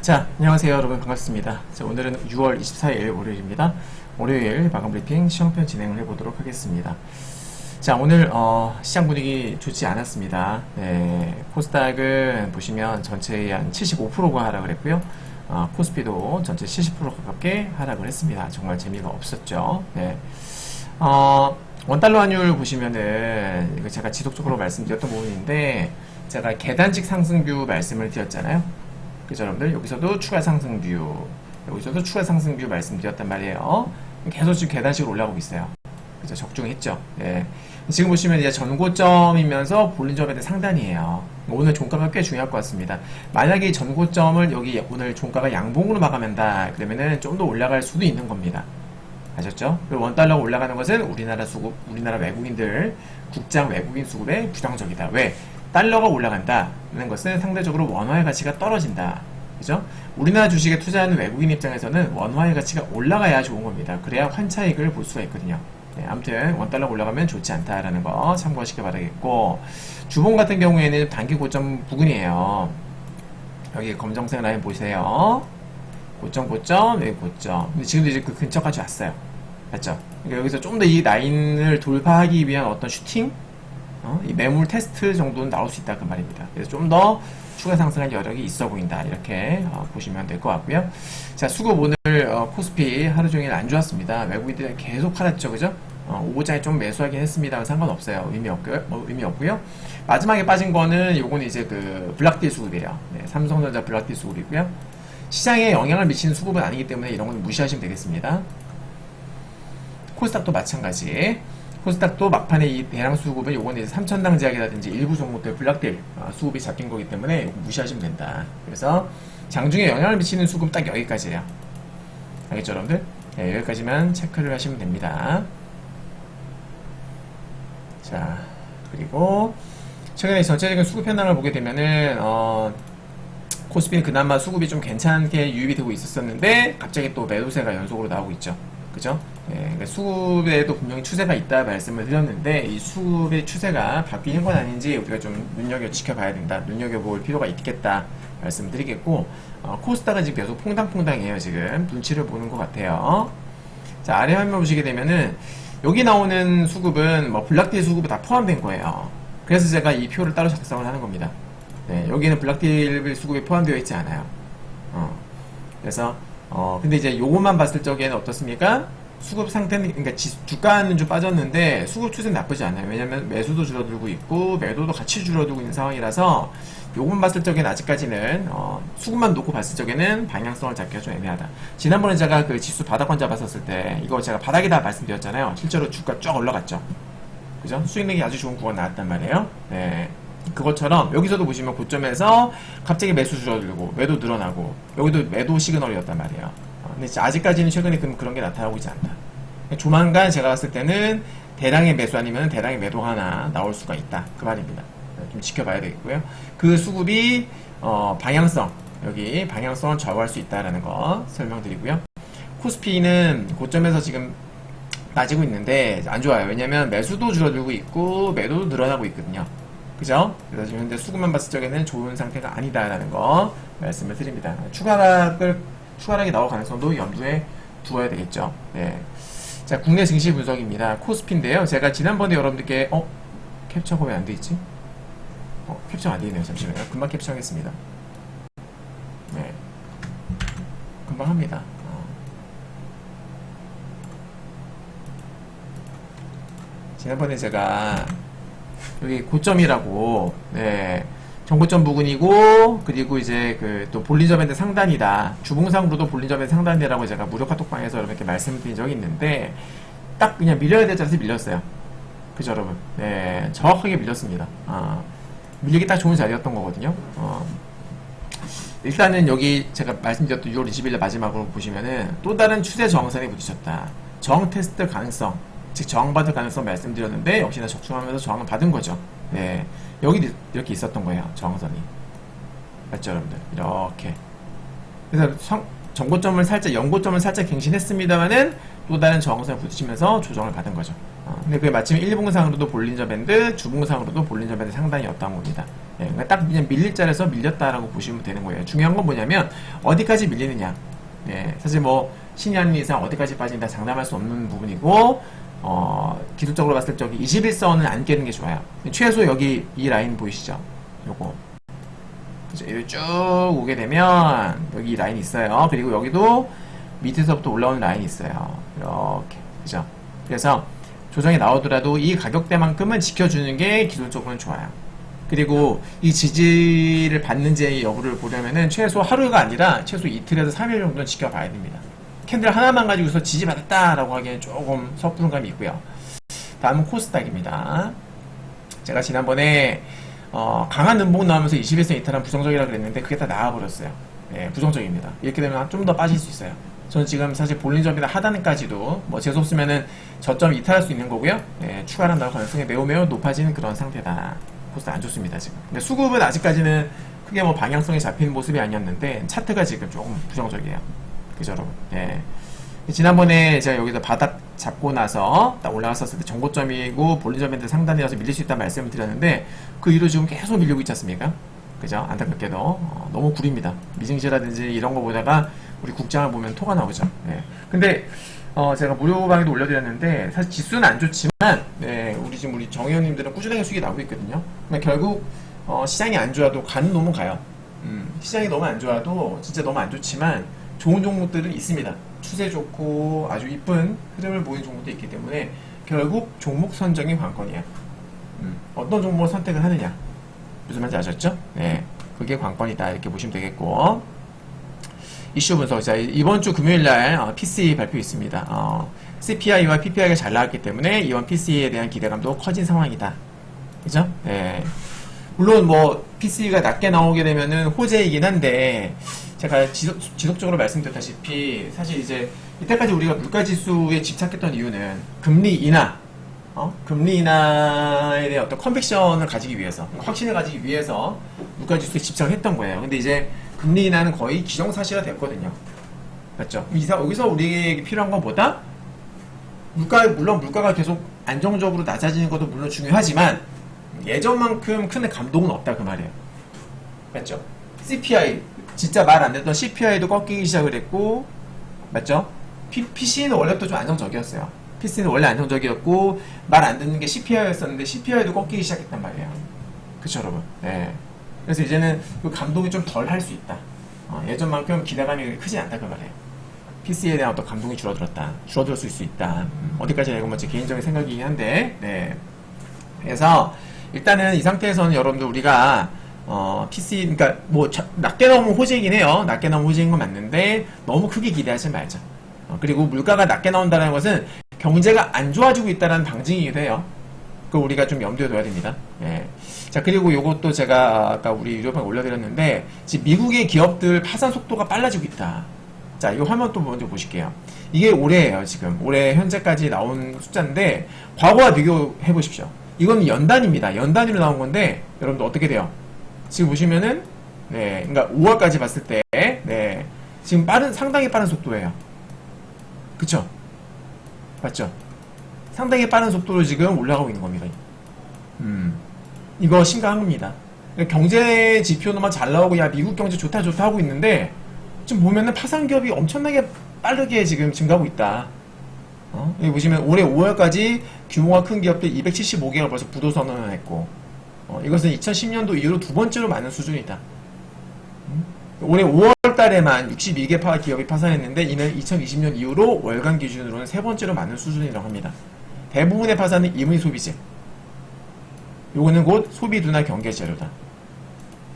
자, 안녕하세요 여러분, 반갑습니다. 자, 오늘은 6월 24일 월요일입니다. 월요일 마감 브리핑 시험편 진행을 해보도록 하겠습니다. 자, 오늘 시장 분위기 좋지 않았습니다. 네, 코스닥은 보시면 전체의 한 75%가 하락을 했고요. 코스피도 전체 70% 가깝게 하락을 했습니다. 정말 재미가 없었죠. 네. 원달러 환율 보시면은 이거 제가 지속적으로 말씀드렸던 부분인데, 제가 계단식 상승뷰 말씀을 드렸잖아요. 그죠, 여러분들? 여기서도 추가 상승뷰, 여기서도 추가 상승뷰 말씀드렸단 말이에요. 계속 지금 계단식으로 올라가고 있어요. 그죠? 적중했죠. 네. 지금 보시면 이제 전고점이면서 볼린저밴드 의 상단이에요. 오늘 종가가 꽤 중요할 것 같습니다. 만약에 이 전고점을 여기 오늘 종가가 양봉으로 마감한다, 그러면은 좀 더 올라갈 수도 있는 겁니다. 아셨죠? 그리고 원달러가 올라가는 것은 우리나라 수급, 우리나라 외국인들, 국장 외국인 수급에 부정적이다. 왜? 달러가 올라간다는 것은 상대적으로 원화의 가치가 떨어진다. 그죠? 우리나라 주식에 투자하는 외국인 입장에서는 원화의 가치가 올라가야 좋은 겁니다. 그래야 환차익을 볼 수가 있거든요. 네, 아무튼 원달러가 올라가면 좋지 않다라는 거 참고하시기 바라겠고, 주봉 같은 경우에는 단기 고점 부근이에요. 여기 검정색 라인 보세요. 고점, 여기 고점. 근데 지금도 이제 그 근처까지 왔어요. 맞죠? 그러니까 여기서 좀 더 이 라인을 돌파하기 위한 어떤 슈팅? 이 매물 테스트 정도는 나올 수 있다, 그 말입니다. 그래서 좀 더 추가 상승할 여력이 있어 보인다, 이렇게 보시면 될 것 같고요. 자, 수급 오늘 코스피 하루 종일 안 좋았습니다. 외국인들이 계속 팔았죠, 그죠? 5장에 좀 매수하긴 했습니다만 상관없어요. 의미 없고요. 마지막에 빠진 거는 요거는 이제 그 블락딜 수급이에요. 네, 삼성전자 블락딜 수급이고요. 시장에 영향을 미치는 수급은 아니기 때문에 이런 건 무시하시면 되겠습니다. 코스닥도 마찬가지. 코스닥도 막판에 이 대량 수급은 요거는 이제 3천당 제약이라든지 일부 종목들 블락딜 수급이 잡힌 거기 때문에 요거 무시하시면 된다. 그래서 장중에 영향을 미치는 수급 딱 여기까지예요. 알겠죠, 여러분들? 네, 여기까지만 체크를 하시면 됩니다. 자, 그리고 최근에 전체적인 수급 현황을 보게 되면은 코스피는 그나마 수급이 좀 괜찮게 유입이 되고 있었는데 갑자기 또 매도세가 연속으로 나오고 있죠. 그죠? 네, 그러니까 수급에도 분명히 추세가 있다 말씀을 드렸는데, 이 수급의 추세가 바뀌는 건 아닌지 우리가 좀 지켜봐야 된다, 눈여겨볼 필요가 있겠다 말씀을 드리겠고, 코스닥은 지금 계속 퐁당퐁당해요. 지금 눈치를 보는 것 같아요. 자, 아래 화면 보시게 되면은 여기 나오는 수급은 뭐 블락딜 수급이 다 포함된 거예요. 그래서 제가 이 표를 따로 작성을 하는 겁니다. 네, 여기는 블락딜 수급이 포함되어 있지 않아요. 그래서 근데 이제 요것만 봤을 적에는 어떻습니까? 수급 상태는, 그러니까 주가는 좀 빠졌는데 수급 추세는 나쁘지 않아요. 왜냐면 매수도 줄어들고 있고 매도도 같이 줄어들고 있는 상황이라서 요것만 봤을 적에는 아직까지는 수급만 놓고 봤을 적에는 방향성을 잡기가 좀 애매하다. 지난번에 제가 그 지수 바닥권 잡았었을 때 이거 제가 바닥이다 말씀드렸잖아요. 실제로 주가 쫙 올라갔죠. 그죠? 수익력이 아주 좋은 구간 나왔단 말이에요. 네. 그것처럼 여기서도 보시면 고점에서 갑자기 매수 줄어들고 매도 늘어나고, 여기도 매도 시그널이었단 말이에요. 근데 아직까지는 최근에 그런 게 나타나고 있지 않다. 조만간 제가 봤을 때는 대량의 매수 아니면 대량의 매도 하나 나올 수가 있다, 그 말입니다. 좀 지켜봐야 되겠고요. 그 수급이 방향성, 여기 방향성을 좌우할 수 있다라는 거 설명드리고요. 코스피는 고점에서 지금 빠지고 있는데 안 좋아요. 왜냐면 매수도 줄어들고 있고 매도도 늘어나고 있거든요. 그죠? 그래서 지금 현재 수급만 봤을 적에는 좋은 상태가 아니다라는 거 말씀을 드립니다. 추가락이 나올 가능성도 염두에 두어야 되겠죠. 네. 자, 국내 증시 분석입니다. 코스피인데요. 제가 지난번에 여러분들께 캡처가 왜 안 돼 있지? 캡처가 안 돼 있네요. 잠시만요. 금방 캡처하겠습니다. 네. 금방 합니다. 지난번에 제가 여기 고점이라고, 네, 전고점 부근이고, 그리고 이제 또 볼린저밴드 상단이다, 주봉상으로도 볼린저밴드 상단이라고 제가 무료 카톡방에서 여러분께 말씀드린 적이 있는데, 딱 그냥 밀려야 될 자리에서 밀렸어요. 그죠, 여러분? 네, 정확하게 밀렸습니다. 밀리기 딱 좋은 자리였던 거거든요. 일단은 여기 제가 말씀드렸던 6월 20일 마지막으로 보시면은 또 다른 추세 저항선에 부딪혔다. 저항 테스트 가능성, 즉 저항받을 가능성 말씀드렸는데 역시나 적중하면서 저항을 받은 거죠. 네, 여기 이렇게 있었던 거예요. 저항선이. 맞죠, 여러분들? 이렇게. 그래서 연고점을 살짝 갱신했습니다만은 또 다른 저항선을 부딪히면서 조정을 받은 거죠. 근데 그게 마침 1분상으로도 볼린저 밴드, 주분상으로도 볼린저 밴드 상단이었던 겁니다. 예, 그러니까 딱 그냥 밀릴 자리에서 밀렸다라고 보시면 되는 거예요. 중요한 건 뭐냐면 어디까지 밀리느냐. 예, 사실 뭐 신이 아닌 이상 어디까지 빠진다 장담할 수 없는 부분이고, 기술적으로 봤을 때 저기 21선을 안 깨는 게 좋아요. 최소 여기 이 라인 보이시죠? 요거. 그죠? 여기 쭉 오게 되면 여기 이 라인이 있어요. 그리고 여기도 밑에서부터 올라오는 라인이 있어요. 이렇게. 그죠? 그래서 조정이 나오더라도 이 가격대만큼은 지켜주는 게 기술적으로는 좋아요. 그리고 이 지지를 받는지 여부를 보려면은 최소 하루가 아니라 최소 이틀에서 3일 정도는 지켜봐야 됩니다. 캔들 하나만 가지고서 지지받았다라고 하기에는 조금 섣부른 감이 있고요. 다음은 코스닥입니다. 제가 지난번에 강한 음봉 나오면서 21선 이탈한 부정적이라 그랬는데 그게 다 나와버렸어요. 네, 부정적입니다. 이렇게 되면 좀 더 빠질 수 있어요. 저는 지금 사실 볼린저비다 하단까지도 뭐 재수없으면은 저점 이탈할 수 있는 거고요. 네, 추가로 나올 가능성이 매우 높아지는 그런 상태다. 코스닥 안 좋습니다 지금. 근데 수급은 아직까지는 크게 뭐 방향성이 잡히는 모습이 아니었는데 차트가 지금 조금 부정적이에요. 그죠 여러분? 네. 지난번에 제가 여기서 바닥 잡고 나서 딱 올라갔었을 때 정고점이고 볼린저 밴드 상단이라서 밀릴 수 있다는 말씀을 드렸는데 그 이후로 지금 계속 밀리고 있지 않습니까? 그죠? 안타깝게도 너무 구립니다. 미증시라든지 이런 거 보다가 우리 국장을 보면 토가 나오죠. 네. 근데 제가 무료 강의도 올려드렸는데 사실 지수는 안 좋지만 네, 우리 정 의원님들은 꾸준하게 수익이 나오고 있거든요. 그러니까 결국 시장이 안 좋아도 가는 놈은 가요. 시장이 너무 안 좋아도 진짜 너무 안 좋지만 좋은 종목들은 있습니다. 추세 좋고 아주 이쁜 흐름을 보이는 종목도 있기 때문에 결국 종목 선정이 관건이야. 어떤 종목을 선택을 하느냐. 무슨 말인지 아셨죠? 네, 그게 관건이다 이렇게 보시면 되겠고, 이슈 분석. 자, 이번 주 금요일날 PCE 발표 있습니다. CPI와 PPI가 잘 나왔기 때문에 이번 PCE에 대한 기대감도 커진 상황이다. 그죠? 네. 물론 뭐 PCE가 낮게 나오게 되면은 호재이긴 한데 제가 지속적으로 말씀드렸다시피 사실 이제 이때까지 우리가 물가지수에 집착했던 이유는 금리 인하, 금리 인하에 대한 어떤 컨빅션을 가지기 위해서, 확신을 가지기 위해서 물가지수에 집착을 했던 거예요. 근데 이제 금리 인하는 거의 기정사실화 됐거든요. 맞죠? 여기서 우리에게 필요한 건 뭐다? 물론 물가가 계속 안정적으로 낮아지는 것도 물론 중요하지만 예전만큼 큰 감동은 없다 그 말이에요. 맞죠? CPI 진짜 말 안 됐던 CPI도 꺾이기 시작을 했고, 맞죠? PC는 원래부터 좀 안정적이었어요. PC는 원래 안정적이었고 말 안 듣는 게 CPI였었는데 CPI도 꺾이기 시작했단 말이에요. 그쵸 여러분? 네. 그래서 이제는 그 감동이 좀 덜 할 수 있다. 예전만큼 기대감이 크지 않다 그 말이에요. PC에 대한 어떤 감동이 줄어들었을 수 있다. 어디까지나 이건 뭐 제 개인적인 생각이긴 한데, 네. 그래서 일단은 이 상태에서는 여러분들 우리가 PC, 그러니까 뭐 낮게 나오면 호재이긴 해요. 낮게 나오면 호재인 건 맞는데 너무 크게 기대하지 말자. 그리고 물가가 낮게 나온다는 것은 경제가 안 좋아지고 있다는 방증이기도 해요. 그걸 우리가 좀 염두에 둬야 됩니다. 예. 자, 그리고 요것도 제가 아까 우리 유료방에 올려드렸는데 지금 미국의 기업들 파산 속도가 빨라지고 있다. 자, 이 화면 또 먼저 보실게요. 이게 올해예요. 지금 올해 현재까지 나온 숫자인데 과거와 비교해 보십시오. 이건 연단입니다. 연단위로 나온 건데 여러분들 어떻게 돼요? 지금 보시면은 네, 그러니까 5월까지 봤을 때 네, 지금 상당히 빠른 속도예요. 그쵸? 맞죠? 상당히 빠른 속도로 지금 올라가고 있는 겁니다. 이거 심각한 겁니다. 경제 지표로만 잘 나오고 야 미국 경제 좋다 하고 있는데 지금 보면은 파산 기업이 엄청나게 빠르게 지금 증가하고 있다. 여기 보시면 올해 5월까지 규모가 큰 기업들 275개가 벌써 부도 선언을 했고, 이것은 2010년도 이후로 두 번째로 많은 수준이다. 올해 5월 달에만 62개 기업이 파산했는데 이는 2020년 이후로 월간 기준으로는 세 번째로 많은 수준이라고 합니다. 대부분의 파산은 임의 소비재. 요거는 곧 소비 둔화 경계 재료다.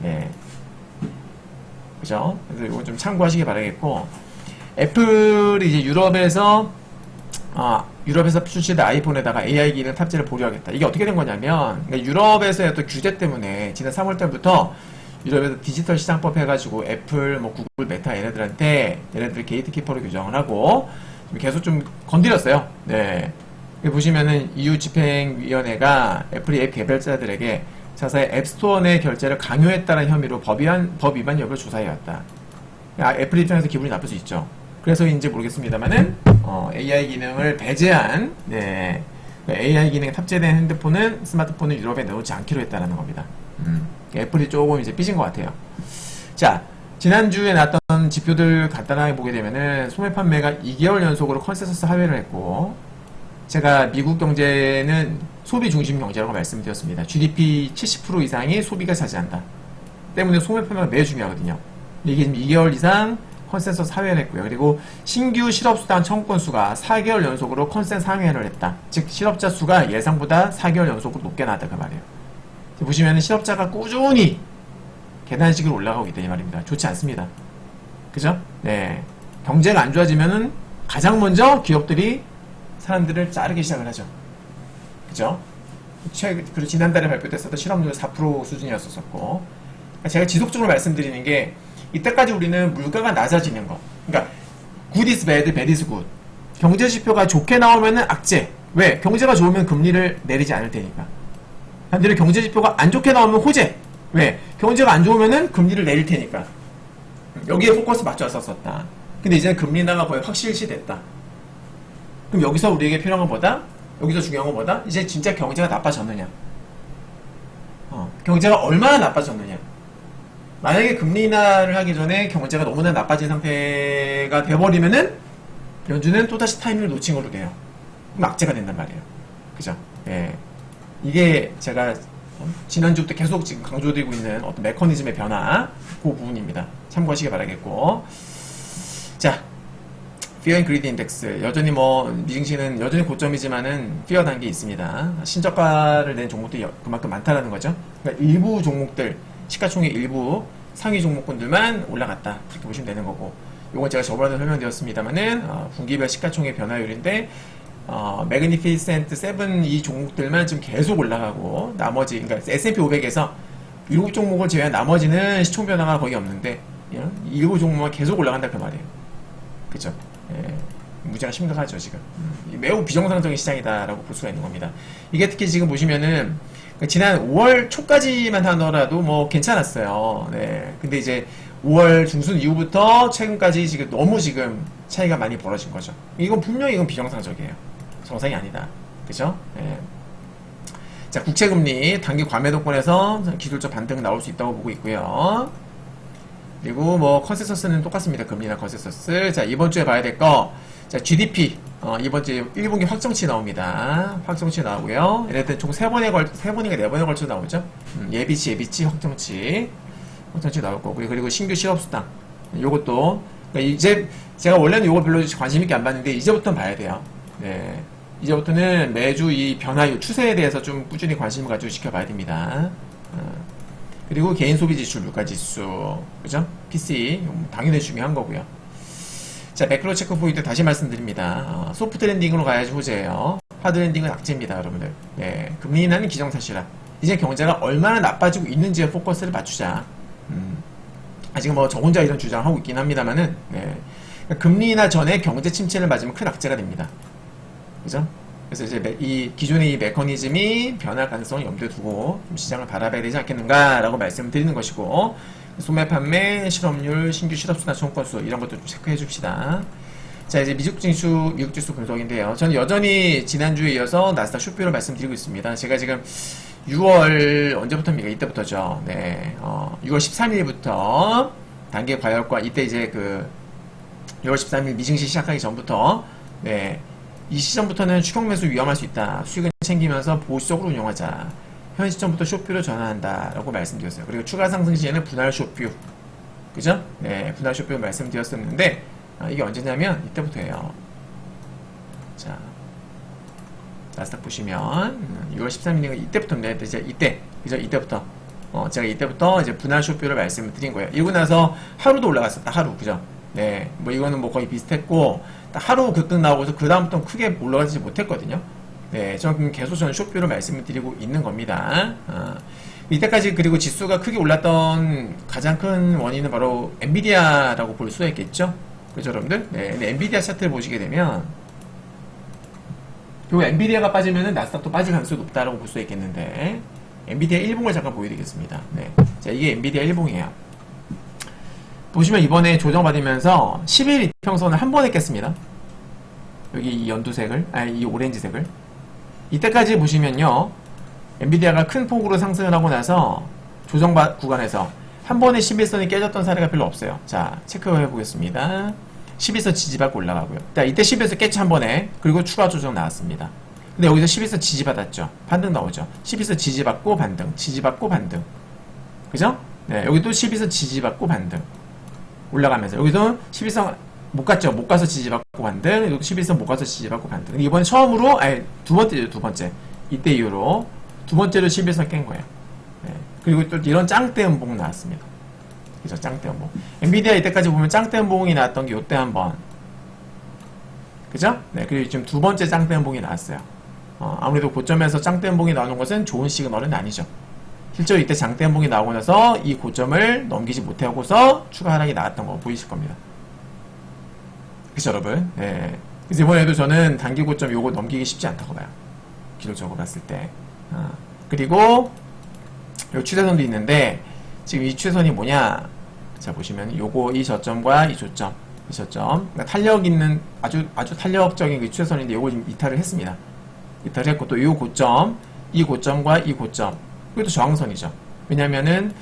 네. 그죠? 그래서 이거 좀 참고하시기 바라겠고, 애플이 이제 유럽에서 출시된 아이폰에다가 AI 기능 탑재를 보류하겠다. 이게 어떻게 된 거냐면, 그러니까 유럽에서의 어떤 규제 때문에 지난 3월달부터 유럽에서 디지털 시장법 해가지고 애플, 뭐 구글, 메타 얘네들 게이트키퍼로 규정을 하고 계속 좀 건드렸어요. 네. 여기 보시면은 EU 집행위원회가 애플이 앱 개발자들에게 자사의 앱스토어 내 결제를 강요했다는 혐의로 법 위반 여부를 조사해왔다. 애플 입장에서 기분이 나쁠 수 있죠. 그래서인지 모르겠습니다만은 AI 기능을 배제한 AI 기능이 탑재된 핸드폰은 스마트폰을 유럽에 내놓지 않기로 했다라는 겁니다. 애플이 조금 이제 삐진 것 같아요. 자, 지난주에 나왔던 지표들 간단하게 보게 되면은 소매 판매가 2개월 연속으로 컨센서스 하회를 했고, 제가 미국 경제는 소비 중심 경제라고 말씀드렸습니다. GDP 70% 이상이 소비가 차지한다. 때문에 소매 판매가 매우 중요하거든요. 이게 지금 2개월 이상 컨센서스 하회를 했고요. 그리고 신규 실업수당 청구 건수가 4개월 연속으로 컨센서스 상회를 했다. 즉 실업자 수가 예상보다 4개월 연속으로 높게 나왔다 그 말이에요. 보시면 실업자가 꾸준히 계단식으로 올라가고 있다 이 말입니다. 좋지 않습니다. 그죠? 네. 경제가 안 좋아지면은 가장 먼저 기업들이 사람들을 자르기 시작을 하죠. 그죠? 그리고 지난달에 발표됐었던 실업률 4% 수준이었었고, 제가 지속적으로 말씀드리는 게 이때까지 우리는 물가가 낮아지는 거, 그러니까 good is bad, bad is good. 경제 지표가 좋게 나오면은 악재. 왜? 경제가 좋으면 금리를 내리지 않을 테니까. 반대로 경제 지표가 안 좋게 나오면 호재. 왜? 경제가 안 좋으면은 금리를 내릴 테니까. 여기에 포커스 맞춰서 썼다. 근데 이제는 금리 인하가 거의 확실시 됐다. 그럼 여기서 우리에게 필요한 건 뭐다? 여기서 중요한 건 뭐다? 이제 진짜 경제가 나빠졌느냐? 경제가 얼마나 나빠졌느냐? 만약에 금리 인하를 하기 전에 경제가 너무나 나빠진 상태가 돼버리면은 연준은 또다시 타이밍을 놓친 걸로 돼요. 그럼 악재가 된단 말이에요. 그죠? 예. 이게 제가 지난주부터 계속 지금 강조되고 있는 어떤 메커니즘의 변화, 그 부분입니다. 참고하시기 바라겠고. 자, Fear and Greed Index. 여전히 미증시는 여전히 고점이지만은 Fear 단계에 있습니다. 신저가를 낸 종목들이 그만큼 많다라는 거죠. 그러니까 일부 종목들, 시가총액 일부 상위 종목군들만 올라갔다. 그렇게 보시면 되는 거고. 요건 제가 저번에도 설명드렸습니다만은, 분기별 시가총액 변화율인데, 매그니피센트 7 이 종목들만 지금 계속 올라가고, 나머지, 그러니까 S&P 500에서 7종목을 제외한 나머지는 시총 변화가 거의 없는데, 일부 종목만 계속 올라간다 그 말이에요. 그죠? 예, 문제가 심각하죠 지금. 매우 비정상적인 시장이다라고 볼 수가 있는 겁니다. 이게 특히 지금 보시면은 지난 5월 초까지만 하더라도 괜찮았어요. 네, 근데 이제 5월 중순 이후부터 최근까지 지금 너무 지금 차이가 많이 벌어진 거죠. 분명히 이건 비정상적이에요. 정상이 아니다. 그죠? 예. 자, 국채금리 단기 과매도권에서 기술적 반등 나올 수 있다고 보고 있고요. 그리고 컨센서스는 똑같습니다. 금리나 컨센서스. 자, 이번 주에 봐야 될 거. 자, GDP. 이번 주에 1분기 확정치 나옵니다. 확정치 나오고요. 얘네들 총 3번인가 4번에 걸쳐 나오죠. 예비치, 확정치 나올 거고요. 그리고 신규 실업수당. 요것도. 그러니까 이제, 제가 원래는 요거 별로 관심있게 안 봤는데, 이제부터는 봐야 돼요. 네. 이제부터는 매주 이 변화, 추세에 대해서 좀 꾸준히 관심을 가지고 지켜봐야 됩니다. 그리고 개인 소비 지출, 물가 지수, 그죠? PC, 당연히 중요한 거고요. 자, 매크로 체크 포인트 다시 말씀드립니다. 소프트 랜딩으로 가야지 호재예요. 하드 랜딩은 악재입니다, 여러분들. 네, 금리 인하는 기정사실화. 이제 경제가 얼마나 나빠지고 있는지에 포커스를 맞추자. 아직 저 혼자 이런 주장을 하고 있긴 합니다만은, 네. 금리 인하 전에 경제 침체를 맞으면 큰 악재가 됩니다. 그죠? 그래서 이제 이 기존의 이 메커니즘이 변할 가능성을 염두에 두고 좀 시장을 바라봐야 되지 않겠는가라고 말씀을 드리는 것이고, 소매 판매, 실업률, 신규 실업수당 청구 건수 이런 것도 좀 체크해 줍시다. 자, 이제 미국 지수 분석인데요. 저는 여전히 지난주에 이어서 나스닥 쇼표를 말씀드리고 있습니다. 제가 지금 6월 언제부터입니까? 이때부터죠. 네, 6월 13일부터 단계 과열과 이때 이제 6월 13일 미증시 시작하기 전부터 네. 이 시점부터는 추격 매수 위험할 수 있다. 수익은 챙기면서 보수적으로 운용하자. 현 시점부터 쇼뷰로 전환한다. 라고 말씀드렸어요. 그리고 추가 상승 시에는 분할 쇼뷰. 그죠? 네, 분할 쇼뷰 말씀드렸었는데, 이게 언제냐면, 이때부터예요. 자, 나스닥 보시면, 6월 13일이니까 이때부터입니다. 이제 이때. 그죠? 이때부터. 제가 이때부터 이제 분할 쇼뷰를 말씀을 드린 거예요. 이러고 나서 하루도 올라갔었다. 하루. 그죠? 네, 이거는 거의 비슷했고, 하루 급등 나오고서 그 다음부터는 크게 올라가지 못했거든요. 네, 저는 계속 쇼뷰로 말씀을 드리고 있는 겁니다. 이때까지 그리고 지수가 크게 올랐던 가장 큰 원인은 바로 엔비디아라고 볼 수가 있겠죠. 그죠, 여러분들? 네, 근데 엔비디아 차트를 보시게 되면 요 엔비디아가 빠지면은 나스닥도 빠질 가능성이 높다라고 볼 수가 있겠는데, 엔비디아 일봉을 잠깐 보여드리겠습니다. 네, 자, 이게 엔비디아 일봉이에요. 보시면 이번에 조정받으면서 10일 이평선을 한 번에 깼습니다. 여기 이 연두색을, 이 오렌지색을. 이때까지 보시면요, 엔비디아가 큰 폭으로 상승을 하고 나서 조정 구간에서 한 번에 11선이 깨졌던 사례가 별로 없어요. 자, 체크해 보겠습니다. 11선 지지받고 올라가고요. 자, 이때 11선 깼죠, 한 번에. 그리고 추가 조정 나왔습니다. 근데 여기서 11선 지지받았죠. 반등 나오죠. 11선 지지받고 반등, 지지받고 반등. 그죠? 네, 여기 또 11선 지지받고 반등. 올라가면서. 여기서 11선 못 갔죠. 못 가서 지지받고 반등. 여기 11선 못 가서 지지받고 반등. 이번에 처음으로, 아니, 두 번째죠, 두 번째. 이때 이후로. 두 번째로 11선 깬 거예요. 네. 그리고 또 이런 짱대 음봉 나왔습니다. 그죠? 짱대 음봉. 엔비디아 이때까지 보면 짱대 음봉이 나왔던 게 요때 한 번. 그죠? 네. 그리고 지금 두 번째 짱대 음봉이 나왔어요. 아무래도 고점에서 짱대 음봉이 나오는 것은 좋은 시그널은 아니죠. 실제로 이때 장대 음봉이 나오고 나서 이 고점을 넘기지 못하고서 추가 하락이 나왔던 거 보이실 겁니다. 그죠, 여러분? 네. 그래서 이번에도 저는 단기 고점 요거 넘기기 쉽지 않다고 봐요. 기록적으로 봤을 때. 그리고 요 추세선도 있는데 지금 이 추세선이 뭐냐? 자, 보시면 요거 이 저점과 이 저점, 이 저점. 그러니까 탄력 있는 아주 탄력적인 그 추세선인데 요거 지금 이탈을 했습니다. 이탈을 했고 또 이 고점, 이 고점과 이 고점. 이것도 저항선이죠. 왜냐면은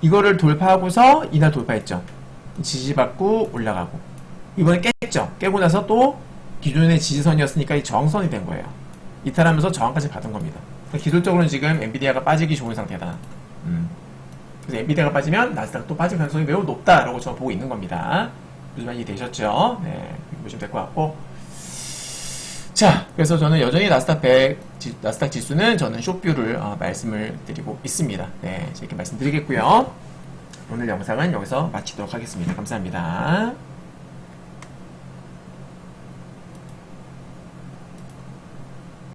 이거를 돌파하고서 이날 돌파했죠. 지지받고 올라가고. 이번에 깼죠. 깨고 나서 또 기존의 지지선이었으니까 이 저항선이 된 거예요. 이탈하면서 저항까지 받은 겁니다. 기술적으로는 지금 엔비디아가 빠지기 좋은 상태다. 그래서 엔비디아가 빠지면 나스닥 또 빠질 가능성이 매우 높다라고 저는 보고 있는 겁니다. 요즘 이해되셨죠? 네, 이렇게 보시면 될 것 같고. 자, 그래서 저는 여전히 나스닥 지수는 저는 숏뷰를 말씀을 드리고 있습니다. 네, 이렇게 말씀드리겠고요. 오늘 영상은 여기서 마치도록 하겠습니다. 감사합니다.